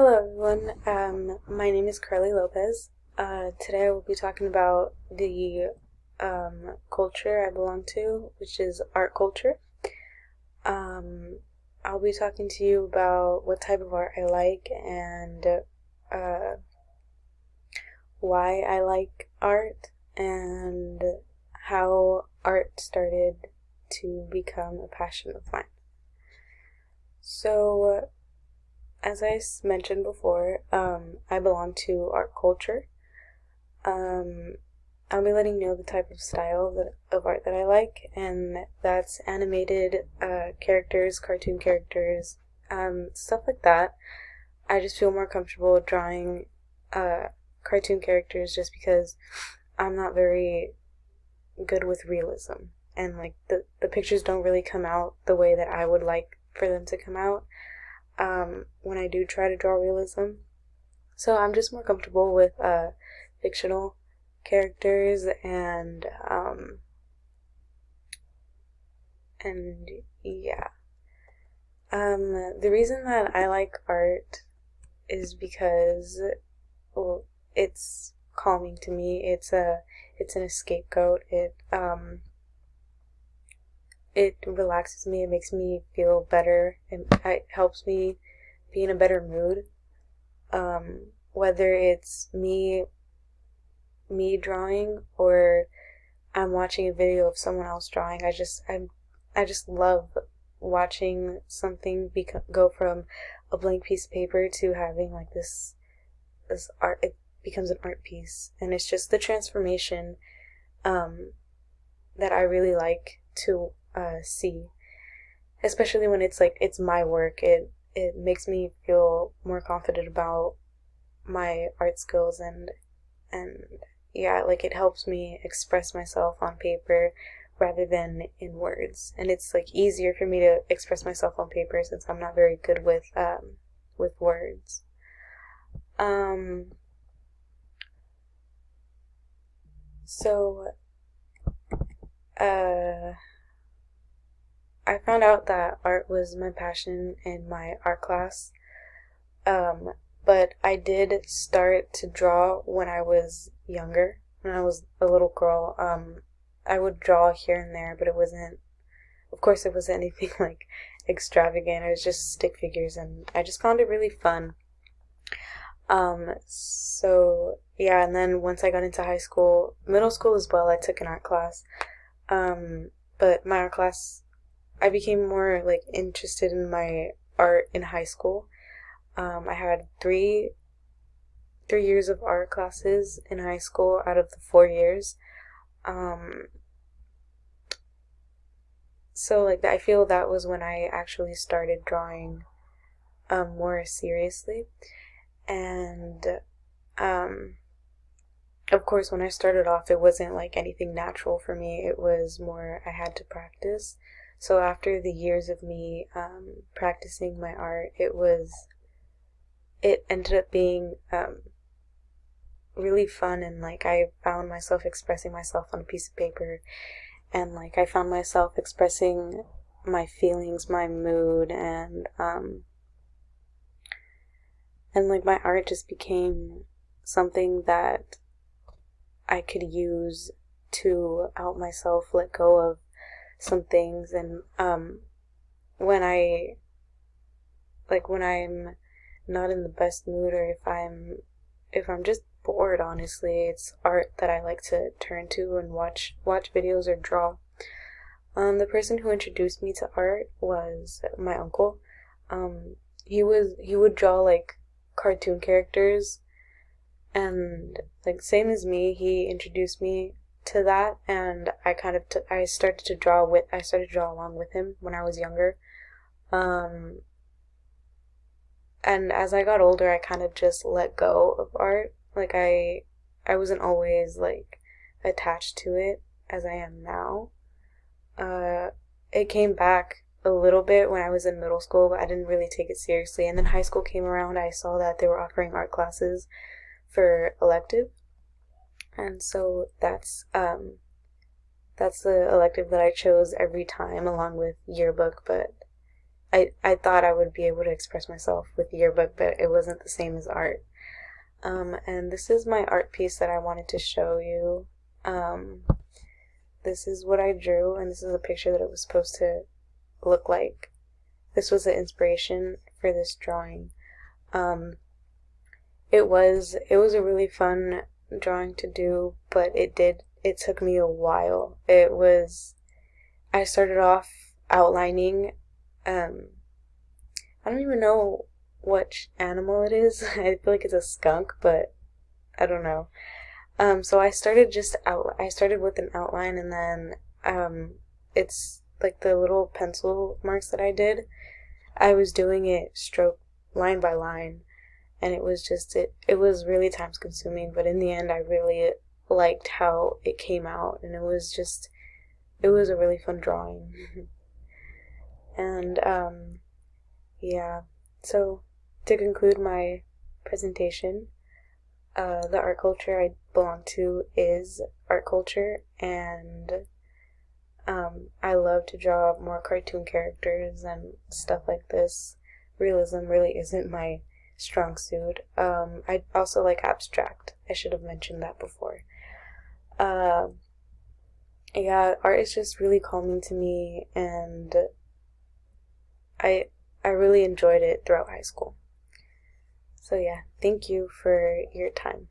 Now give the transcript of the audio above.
Hello, everyone. My name is Carly Lopez. Today I will be talking about the culture I belong to, which is art culture. Um, I'll be talking to you about what type of art I like and uh, why I like art and how art started to become a passion of mine. So, as I mentioned before, I belong to art culture. Um, I'll be letting you know the type of style of art that I like, and that's animated characters, cartoon characters, stuff like that. I just feel more comfortable drawing cartoon characters just because I'm not very good with realism, and like the pictures don't really come out the way that I would like for them to come out when I do try to draw realism. So I'm just more comfortable with fictional characters and yeah. The reason that I like art is because well, it's calming to me. It's an scapegoat. It relaxes me. It makes me feel better. It helps me be in a better mood. Whether it's me drawing or I'm watching a video of someone else drawing. I just love watching something go from a blank piece of paper to having like this art. It becomes an art piece, and it's just the transformation um, that I really like to see, especially when it's like it's my work. It makes me feel more confident about my art skills and yeah, like it helps me express myself on paper rather than in words. And it's like easier for me to express myself on paper since I'm not very good with words. Um so uh I found out that art was my passion in my art class. Um but I did start to draw when I was younger. When I was a little girl, I would draw here and there, but it wasn't, of course, it wasn't anything like extravagant. It was just stick figures, and I just found it really fun. So yeah, and then once I got into high school, middle school as well, I took an art class. But my art class, I became more like interested in my art in high school. I had three years of art classes in high school out of the 4 years. Um, so like I feel that was when I actually started drawing more seriously. And um, of course, when I started off, it wasn't like anything natural for me. It was more I had to practice. So after the years of me practicing my art, it ended up being really fun, and like I found myself expressing myself on a piece of paper, and like I found myself expressing my feelings, my mood, and like my art just became something that I could use to help myself let go of some things. And when I when I'm not in the best mood, or if I'm just bored, honestly, it's art that I like to turn to and watch videos or draw. The person who introduced me to art was my uncle. He would draw like cartoon characters, and like same as me, he introduced me to that, and I started to draw along with him when I was younger. Um, and as I got older, I kind of just let go of art. I wasn't always like attached to it as I am now. Uh, it came back a little bit when I was in middle school, but I didn't really take it seriously. And then high school came around, I saw that they were offering art classes for elective, and so that's the elective that I chose every time, along with yearbook. But I thought I would be able to express myself with yearbook, but it wasn't the same as art. And this is my art piece that I wanted to show you. This is what I drew, and this is a picture that it was supposed to look like. This was the inspiration for this drawing. Um, it was a really fun drawing to do, but it took me a while. I started off outlining, um, I don't even know which animal it is. I feel like it's a skunk, but I don't know. So I started with an outline, and then, it's like the little pencil marks that I did. I was doing it stroke line by line, and it was really time consuming, but in the end I really liked how it came out, and it was a really fun drawing. And yeah, so to conclude my presentation, the art culture I belong to is art culture, and I love to draw more cartoon characters and stuff like this. Realism really isn't my strong suit. I also like abstract. I should have mentioned that before. Uh, yeah, art is just really calming to me, and I I really enjoyed it throughout high school. So yeah, thank you for your time.